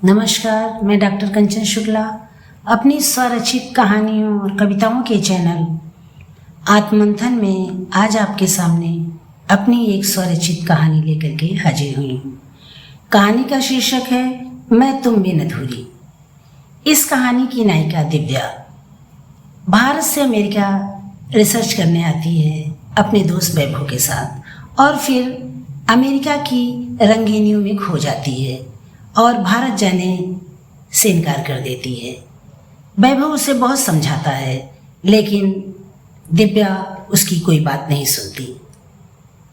नमस्कार, मैं डॉक्टर कंचन शुक्ला अपनी स्वरचित कहानियों और कविताओं के चैनल आत्ममंथन में आज आपके सामने अपनी एक स्वरचित कहानी लेकर के हाजिर हुई हूँ। कहानी का शीर्षक है मैं तुम बिन अधूरी। इस कहानी की नायिका दिव्या भारत से अमेरिका रिसर्च करने आती है अपने दोस्त वैभव के साथ और फिर अमेरिका की रंगीनियों में खो जाती है और भारत जाने से इनकार कर देती है। वैभव उसे बहुत समझाता है लेकिन दिव्या उसकी कोई बात नहीं सुनती।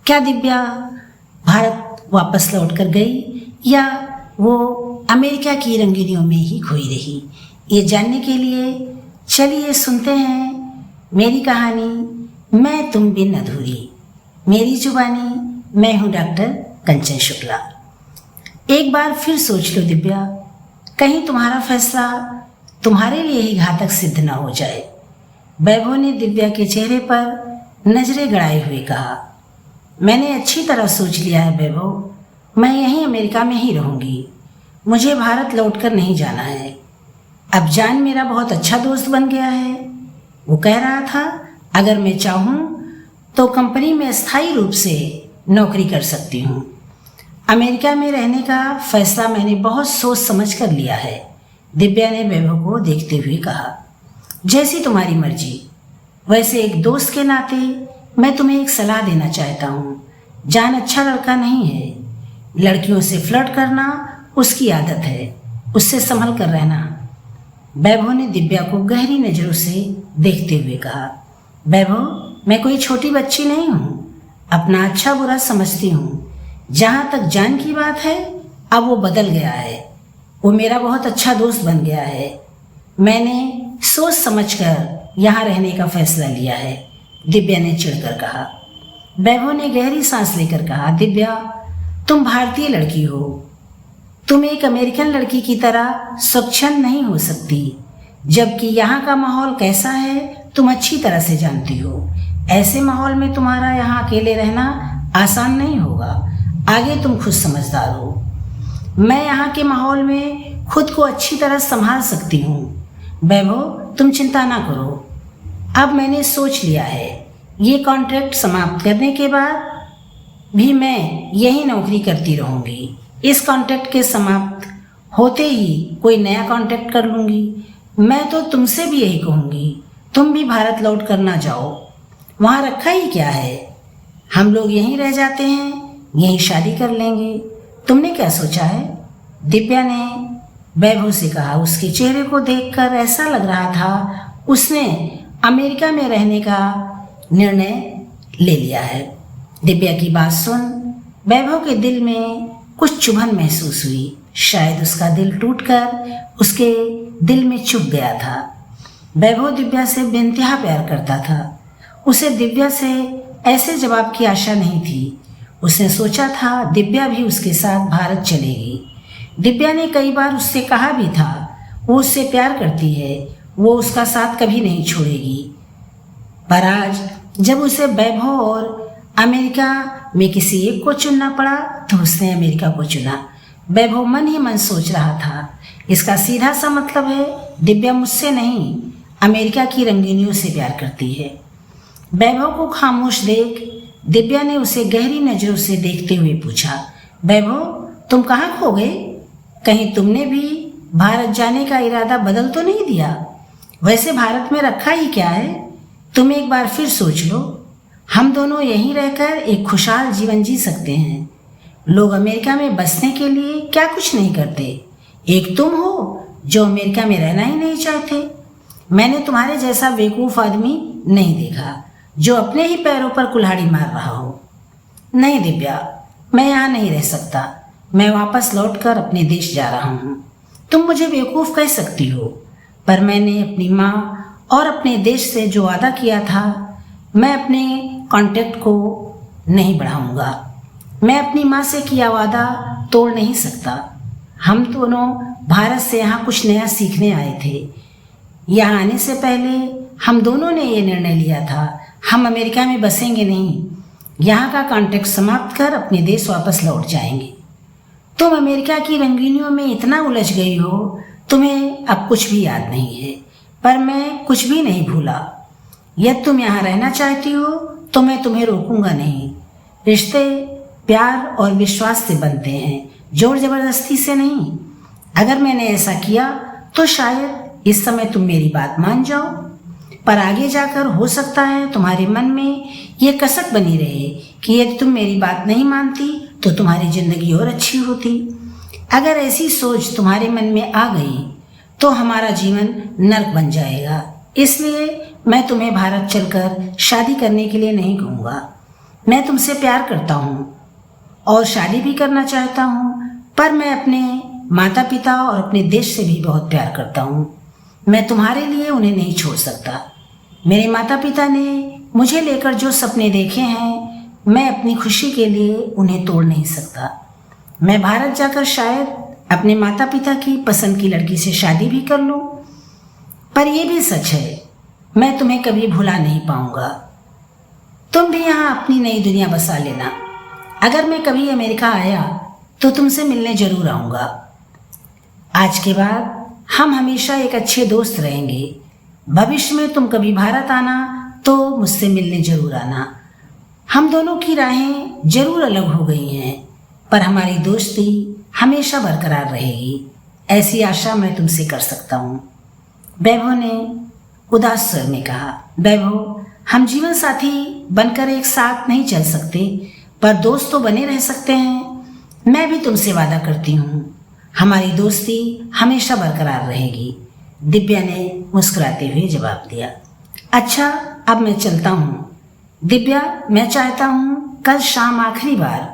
क्या दिव्या भारत वापस लौट कर गई या वो अमेरिका की रंगीनियों में ही खोई रही? ये जानने के लिए चलिए सुनते हैं मेरी कहानी मैं तुम बिन अधूरी। मेरी जुबानी, मैं हूँ डॉक्टर कंचन शुक्ला। एक बार फिर सोच लो दिव्या, कहीं तुम्हारा फैसला तुम्हारे लिए ही घातक सिद्ध न हो जाए। वैभव ने दिव्या के चेहरे पर नजरें गड़ाए हुए कहा, मैंने अच्छी तरह सोच लिया है वैभव, मैं यहीं अमेरिका में ही रहूंगी। मुझे भारत लौटकर नहीं जाना है। अब जान मेरा बहुत अच्छा दोस्त बन गया है। वो कह रहा था अगर मैं चाहूँ तो कंपनी में स्थायी रूप से नौकरी कर सकती हूँ। अमेरिका में रहने का फैसला मैंने बहुत सोच समझ कर लिया है। दिव्या ने वैभव को देखते हुए कहा, जैसी तुम्हारी मर्जी। वैसे एक दोस्त के नाते मैं तुम्हें एक सलाह देना चाहता हूँ। जान अच्छा लड़का नहीं है। लड़कियों से फ्लर्ट करना उसकी आदत है, उससे संभल कर रहना। वैभव ने दिव्या को गहरी नज़रों से देखते हुए कहा, वैभव मैं कोई छोटी बच्ची नहीं हूँ, अपना अच्छा बुरा समझती हूँ। जहाँ तक जान की बात है अब वो बदल गया है। वो मेरा बहुत अच्छा दोस्त बन गया है। मैंने सोच समझकर यहाँ रहने का फैसला लिया है, दिव्या ने चिढ़कर कहा। वैभव ने गहरी सांस लेकर कहा, दिव्या तुम भारतीय लड़की हो, तुम एक अमेरिकन लड़की की तरह स्वच्छंद नहीं हो सकती। जबकि यहाँ का माहौल कैसा है तुम अच्छी तरह से जानती हो। ऐसे माहौल में तुम्हारा यहाँ अकेले रहना आसान नहीं होगा। आगे तुम खुद समझदार हो। मैं यहाँ के माहौल में खुद को अच्छी तरह संभाल सकती हूँ। वैभव तुम चिंता ना करो। अब मैंने सोच लिया है, ये कॉन्ट्रैक्ट समाप्त करने के बाद भी मैं यही नौकरी करती रहूँगी। इस कॉन्ट्रैक्ट के समाप्त होते ही कोई नया कॉन्ट्रैक्ट कर लूँगी। मैं तो तुमसे भी यही कहूँगी, तुम भी भारत लौट कर ना जाओ। वहाँ रखा ही क्या है, हम लोग यहीं रह जाते हैं, यहीं शादी कर लेंगे। तुमने क्या सोचा है? दिव्या ने वैभव से कहा। उसके चेहरे को देखकर ऐसा लग रहा था उसने अमेरिका में रहने का निर्णय ले लिया है। दिव्या की बात सुन वैभव के दिल में कुछ चुभन महसूस हुई। शायद उसका दिल टूटकर उसके दिल में चुभ गया था। वैभव दिव्या से बेइंतहा प्यार करता था। उसे दिव्या से ऐसे जवाब की आशा नहीं थी। उसने सोचा था दिव्या भी उसके साथ भारत चलेगी। दिव्या ने कई बार उससे कहा भी था वो उससे प्यार करती है, वो उसका साथ कभी नहीं छोड़ेगी। पर आज जब उसे वैभव और अमेरिका में किसी एक को चुनना पड़ा तो उसने अमेरिका को चुना। वैभव मन ही मन सोच रहा था, इसका सीधा सा मतलब है दिव्या मुझसे नहीं अमेरिका की रंगीनियों से प्यार करती है। वैभव को खामोश देख दिव्या ने उसे गहरी नज़रों से देखते हुए पूछा, वैभव तुम कहाँ खो गए? कहीं तुमने भी भारत जाने का इरादा बदल तो नहीं दिया? वैसे भारत में रखा ही क्या है? तुम एक बार फिर सोच लो। हम दोनों यहीं रहकर एक खुशहाल जीवन जी सकते हैं। लोग अमेरिका में बसने के लिए क्या कुछ नहीं करते। एक तुम हो जो अमेरिका में रहना ही नहीं चाहते। मैंने तुम्हारे जैसा बेवकूफ़ आदमी नहीं देखा जो अपने ही पैरों पर कुल्हाड़ी मार रहा हो। नहीं दिव्या, मैं यहाँ नहीं रह सकता। मैं वापस लौटकर अपने देश जा रहा हूँ। तुम मुझे बेवकूफ़ कह सकती हो, पर मैंने अपनी माँ और अपने देश से जो वादा किया था, मैं अपने कॉन्ट्रैक्ट को नहीं बढ़ाऊँगा। मैं अपनी माँ से किया वादा तोड़ नहीं सकता। हम दोनों भारत से यहाँ कुछ नया सीखने आए थे। यहाँ आने से पहले हम दोनों ने ये निर्णय लिया था हम अमेरिका में बसेंगे नहीं, यहाँ का कॉन्ट्रैक्ट समाप्त कर अपने देश वापस लौट जाएंगे। तुम अमेरिका की रंगीनियों में इतना उलझ गई हो, तुम्हें अब कुछ भी याद नहीं है। पर मैं कुछ भी नहीं भूला। यदि तुम यहाँ रहना चाहती हो तो मैं तुम्हें रोकूंगा नहीं। रिश्ते प्यार और विश्वास से बनते हैं, जोर जबरदस्ती से नहीं। अगर मैंने ऐसा किया तो शायद इस समय तुम मेरी बात मान जाओ, पर आगे जाकर हो सकता है तुम्हारे मन में ये कसक बनी रहे कि यदि तुम मेरी बात नहीं मानती तो तुम्हारी जिंदगी और अच्छी होती। अगर ऐसी सोच तुम्हारे मन में आ गई तो हमारा जीवन नर्क बन जाएगा। इसलिए मैं तुम्हें भारत चलकर शादी करने के लिए नहीं कहूँगा। मैं तुमसे प्यार करता हूँ और शादी भी करना चाहता हूँ, पर मैं अपने माता पिता और अपने देश से भी बहुत प्यार करता हूँ। मैं तुम्हारे लिए उन्हें नहीं छोड़ सकता। मेरे माता पिता ने मुझे लेकर जो सपने देखे हैं, मैं अपनी खुशी के लिए उन्हें तोड़ नहीं सकता। मैं भारत जाकर शायद अपने माता पिता की पसंद की लड़की से शादी भी कर लूँ, पर यह भी सच है, मैं तुम्हें कभी भुला नहीं पाऊँगा। तुम भी यहाँ अपनी नई दुनिया बसा लेना। अगर मैं कभी अमेरिका आया तो तुमसे मिलने जरूर आऊँगा। आज के बाद हम हमेशा एक अच्छे दोस्त रहेंगे। भविष्य में तुम कभी भारत आना तो मुझसे मिलने जरूर आना। हम दोनों की राहें जरूर अलग हो गई हैं, पर हमारी दोस्ती हमेशा बरकरार रहेगी। ऐसी आशा मैं तुमसे कर सकता हूँ। वैभव ने उदास स्वर में कहा, वैभव, हम जीवन साथी बनकर एक साथ नहीं चल सकते, पर दोस्त तो बने रह सकते हैं। मैं भी तुमसे वादा करती हूँ, हमारी दोस्ती हमेशा बरकरार रहेगी। दिव्या ने मुस्कुराते हुए जवाब दिया। अच्छा, अब मैं चलता हूँ। दिव्या, मैं चाहता हूँ कल शाम आखिरी बार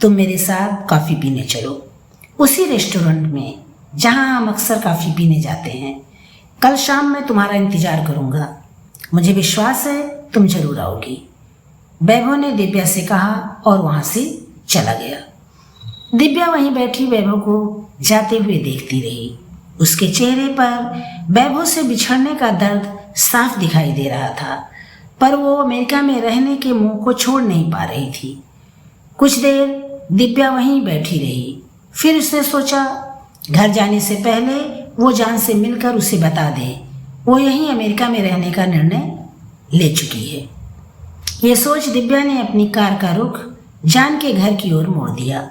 तुम मेरे साथ कॉफ़ी पीने चलो, उसी रेस्टोरेंट में जहाँ हम अक्सर कॉफ़ी पीने जाते हैं। कल शाम मैं तुम्हारा इंतज़ार करूँगा। मुझे विश्वास है तुम जरूर आओगी। वैभव ने दिव्या से कहा और वहाँ से चला गया। दिव्या वहीं बैठी वैभव को जाते हुए देखती रही। उसके चेहरे पर वैभव से बिछड़ने का दर्द साफ दिखाई दे रहा था, पर वो अमेरिका में रहने के मुंह को छोड़ नहीं पा रही थी। कुछ देर दिव्या वहीं बैठी रही। फिर उसने सोचा घर जाने से पहले वो जान से मिलकर उसे बता दे वो यहीं अमेरिका में रहने का निर्णय ले चुकी है। ये सोच दिव्या ने अपनी कार का रुख जान के घर की ओर मोड़ दिया।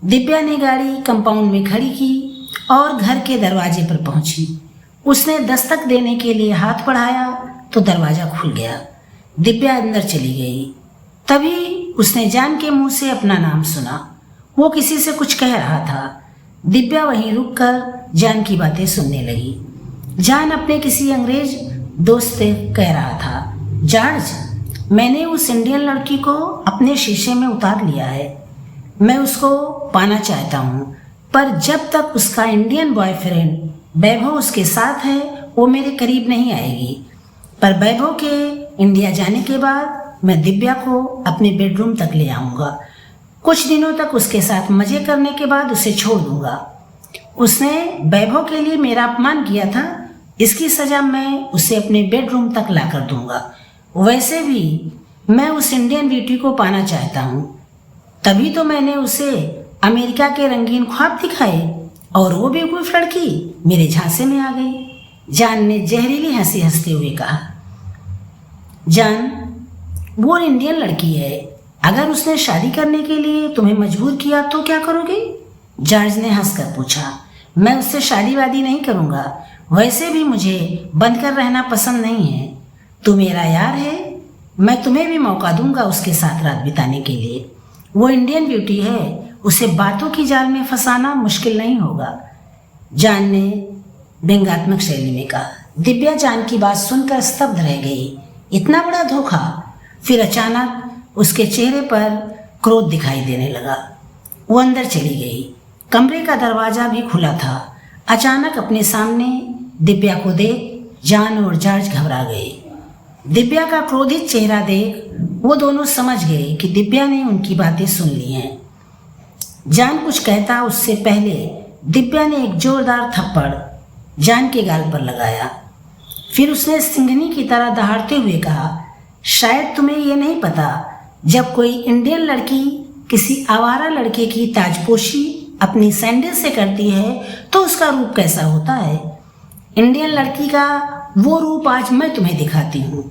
दिव्या ने गाड़ी कंपाउंड में खड़ी की और घर के दरवाजे पर पहुंची। उसने दस्तक देने के लिए हाथ बढ़ाया तो दरवाज़ा खुल गया। दिव्या अंदर चली गई। तभी उसने जान के मुंह से अपना नाम सुना। वो किसी से कुछ कह रहा था। दिव्या वहीं रुककर जान की बातें सुनने लगी। जान अपने किसी अंग्रेज दोस्त से कह रहा था, जॉर्ज, मैंने उस इंडियन लड़की को अपने शीशे में उतार लिया है। मैं उसको पाना चाहता हूँ, पर जब तक उसका इंडियन बॉयफ्रेंड वैभव उसके साथ है वो मेरे करीब नहीं आएगी। पर वैभव के इंडिया जाने के बाद मैं दिव्या को अपने बेडरूम तक ले आऊँगा। कुछ दिनों तक उसके साथ मज़े करने के बाद उसे छोड़ दूँगा। उसने वैभव के लिए मेरा अपमान किया था, इसकी सज़ा मैं उसे अपने बेडरूम तक ला कर दूँगा। वैसे भी मैं उस इंडियन ब्यूटी को पाना चाहता हूँ, तभी तो मैंने उसे अमेरिका के रंगीन ख्वाब दिखाए और वो बेवकूफ़ लड़की मेरे झांसे में आ गई। जान ने जहरीली हंसी हंसते हुए कहा, जान, वो इंडियन लड़की है। अगर उसने शादी करने के लिए तुम्हें मजबूर किया तो क्या करोगे? जॉर्ज ने हंसकर पूछा। मैं उससे शादी वादी नहीं करूँगा। वैसे भी मुझे बनकर रहना पसंद नहीं है। तू मेरा यार है, मैं तुम्हें भी मौका दूंगा उसके साथ रात बिताने के लिए। वो इंडियन ब्यूटी है, उसे बातों की जाल में फंसाना मुश्किल नहीं होगा, जान ने व्यंग्यात्मक शैली में कहा। दिव्या जान की बात सुनकर स्तब्ध रह गई। इतना बड़ा धोखा! फिर अचानक उसके चेहरे पर क्रोध दिखाई देने लगा। वो अंदर चली गई। कमरे का दरवाज़ा भी खुला था। अचानक अपने सामने दिव्या को देख जान और जॉर्ज घबरा गए। दिव्या का क्रोधित चेहरा देख वो दोनों समझ गए कि दिव्या ने उनकी बातें सुन ली हैं। जान कुछ कहता उससे पहले दिव्या ने एक जोरदार थप्पड़ जान के गाल पर लगाया। फिर उसने सिंघनी की तरह दहाड़ते हुए कहा, शायद तुम्हें ये नहीं पता, जब कोई इंडियन लड़की किसी आवारा लड़के की ताजपोशी अपनी सैंडल से करती है तो उसका रूप कैसा होता है। इंडियन लड़की का वो रूप आज मैं तुम्हें दिखाती हूँ।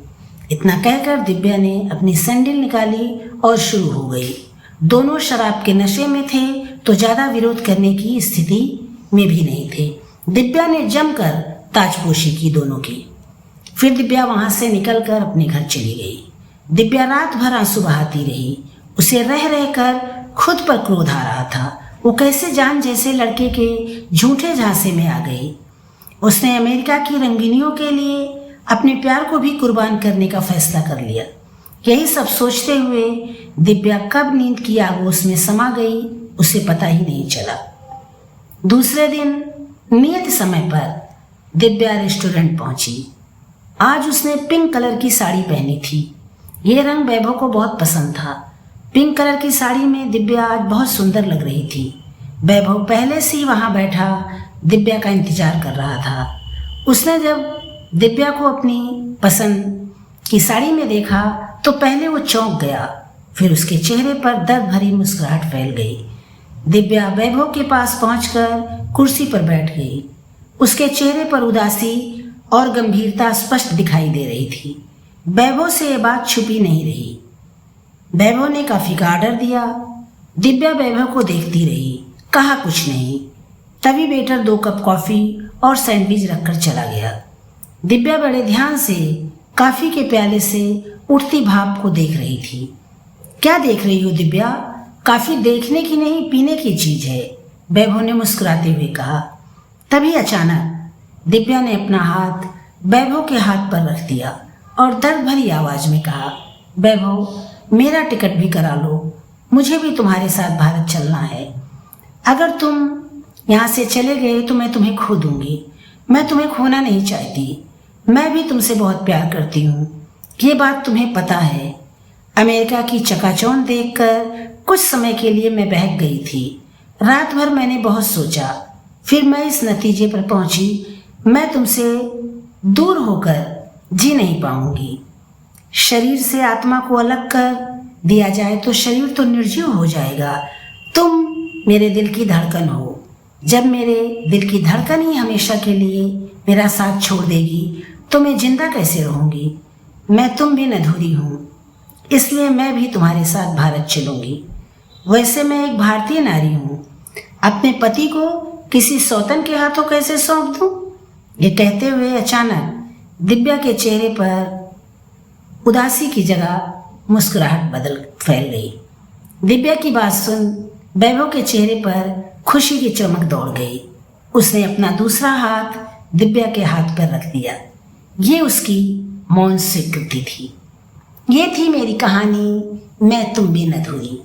इतना कहकर दिव्या ने अपनी सैंडल निकाली और शुरू हो गई। दोनों शराब के नशे में थे तो ज़्यादा विरोध करने की स्थिति में भी नहीं थे। दिव्या ने जमकर ताजपोशी की दोनों की। फिर दिव्या वहाँ से निकलकर अपने घर चली गई। दिव्या रात भर आंसू बहाती रही। उसे रह रहकर खुद पर क्रोध आ रहा था। वो कैसे जान जैसे लड़के के झूठे झांसे में आ गई। उसने अमेरिका की रंगीनियों के लिए अपने प्यार को भी कुर्बान करने का फैसला कर लिया। यही सब सोचते हुए दिव्या कब नींद की आगोश में समा गई उसे पता ही नहीं चला। दूसरे दिन नियत समय पर दिव्या रेस्टोरेंट पहुंची। आज उसने पिंक कलर की साड़ी पहनी थी। ये रंग वैभव को बहुत पसंद था। पिंक कलर की साड़ी में दिव्या आज बहुत सुंदर लग रही थी। वैभव पहले से ही वहाँ बैठा दिव्या का इंतजार कर रहा था। उसने जब दिव्या को अपनी पसंद की साड़ी में देखा तो पहले वो चौंक गया, फिर उसके चेहरे पर दर्द भरी मुस्कुराहट फैल गई। दिव्या वैभव के पास पहुंचकर कुर्सी पर बैठ गई। उसके चेहरे पर उदासी और गंभीरता स्पष्ट दिखाई दे रही थी। वैभव से ये बात छुपी नहीं रही। वैभव ने कॉफ़ी का ऑर्डर दिया। दिव्या वैभव को देखती रही, कहा कुछ नहीं। तभी वेटर 2 कप कॉफ़ी और सैंडविच रखकर चला गया। दिव्या बड़े ध्यान से कॉफ़ी के प्याले से उठती भाप को देख रही थी। क्या देख रही हो दिव्या? कॉफ़ी देखने की नहीं पीने की चीज़ है, वैभव ने मुस्कुराते हुए कहा। तभी अचानक दिव्या ने अपना हाथ वैभव के हाथ पर रख दिया और दर्द भरी आवाज़ में कहा, वैभव मेरा टिकट भी करा लो, मुझे भी तुम्हारे साथ भारत चलना है। अगर तुम यहाँ से चले गए तो मैं तुम्हें खो दूँगी। मैं तुम्हें खोना नहीं चाहती। मैं भी तुमसे बहुत प्यार करती हूँ, ये बात तुम्हें पता है। अमेरिका की चकाचौंध देखकर कुछ समय के लिए मैं बहक गई थी। रात भर मैंने बहुत सोचा, फिर मैं इस नतीजे पर पहुंची, मैं तुमसे दूर होकर जी नहीं पाऊंगी। शरीर से आत्मा को अलग कर दिया जाए तो शरीर तो निर्जीव हो जाएगा। तुम मेरे दिल की धड़कन हो। जब मेरे दिल की धड़कन ही हमेशा के लिए मेरा साथ छोड़ देगी तो मैं जिंदा कैसे रहूँगी। मैं तुम बिन अधूरी हूँ, इसलिए मैं भी तुम्हारे साथ भारत चलूँगी। वैसे मैं एक भारतीय नारी हूँ, अपने पति को किसी सौतन के हाथों कैसे सौंप दूँ। ये कहते हुए अचानक दिव्या के चेहरे पर उदासी की जगह मुस्कुराहट फैल गई। दिव्या की बात सुन वैभव के चेहरे पर खुशी की चमक दौड़ गई। उसने अपना दूसरा हाथ दिव्या के हाथ पर रख दिया। ये उसकी मौन स्वीकृति थी। ये थी मेरी कहानी, मैं तुम बिन अधूरी।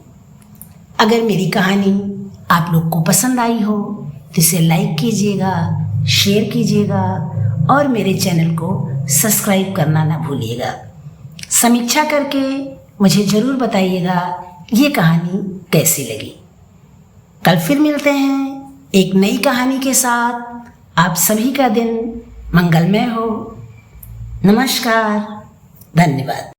अगर मेरी कहानी आप लोग को पसंद आई हो तो इसे लाइक कीजिएगा, शेयर कीजिएगा और मेरे चैनल को सब्सक्राइब करना ना भूलिएगा। समीक्षा करके मुझे ज़रूर बताइएगा ये कहानी कैसी लगी। कल फिर मिलते हैं एक नई कहानी के साथ। आप सभी का दिन मंगलमय हो। नमस्कार, धन्यवाद।